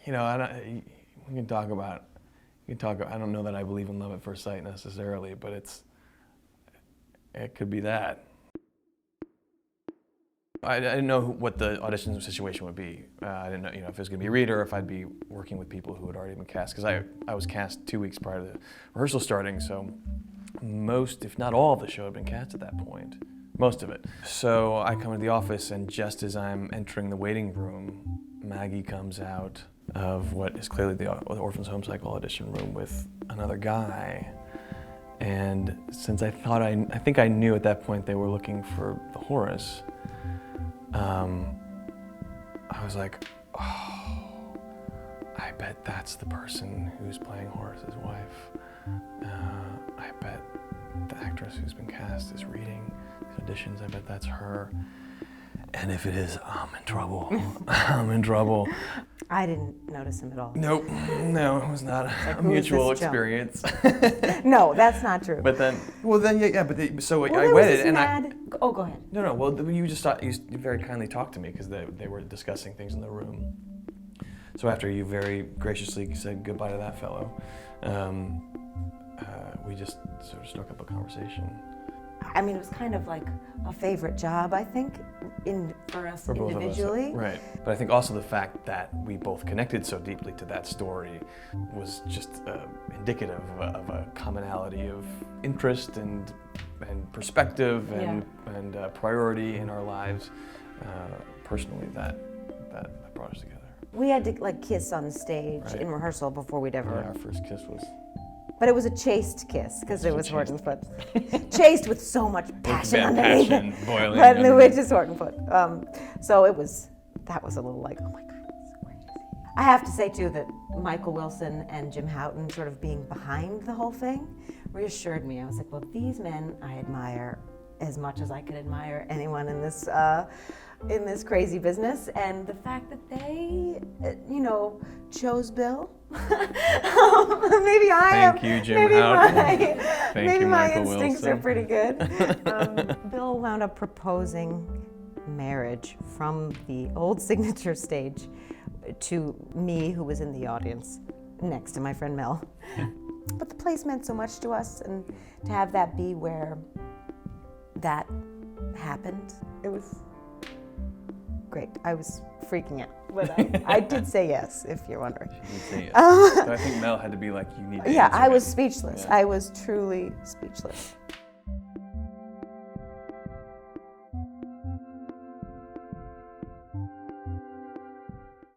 you know, we can talk about. I don't know that I believe in love at first sight necessarily, but it could be that. I didn't know what the audition situation would be. I didn't know, if it was going to be a reader, or if I'd be working with people who had already been cast. Because I was cast 2 weeks prior to the rehearsal starting, so most, if not all, of the show had been cast at that point. Most of it. So I come into the office, and just as I'm entering the waiting room, Maggie comes out of what is clearly the Orphan's home cycle audition room with another guy. And since I think I knew at that point they were looking for the Horace, I was like, oh, I bet that's the person who's playing Horace's wife. I bet the actress who's been cast is reading these auditions. I bet that's her. And if it is, I'm in trouble. I'm in trouble. I didn't notice him at all. Nope. No, it was not a mutual experience. No, that's not true. But then, yeah. So well, I waited, and Oh, go ahead. No. Well, you just thought you very kindly talked to me because they were discussing things in the room. So after you very graciously said goodbye to that fellow, we just sort of struck up a conversation. I mean, it was kind of like a favorite job, I think, for us for both individually. Of us, right. But I think also the fact that we both connected so deeply to that story was just indicative of a commonality of interest and perspective and priority in our lives. Personally, that brought us together. We had to kiss on stage in rehearsal before we'd ever. Yeah, our first kiss was. But it was a chaste kiss because it was Horton's foot. Chaste with so much passion underneath it. Boiling. But which is Horton foot. So that was a little like, oh my God, that's crazy. I have to say too that Michael Wilson and Jim Houghton sort of being behind the whole thing reassured me. I was like, well, these men I admire as much as I could admire anyone in this crazy business, and the fact that they, chose Bill. Maybe Thank you, Jim Houghton. Maybe my instincts Wilson. are pretty good. Bill wound up proposing marriage from the old signature stage to me, who was in the audience next to my friend Mel. But the place meant so much to us, and to have that be where that happened, it was great. I was freaking out, but I did say yes, if you're wondering. She did say yes. So I think Mel had to be like, you need to answer I was it. speechless. Yeah. I was truly speechless.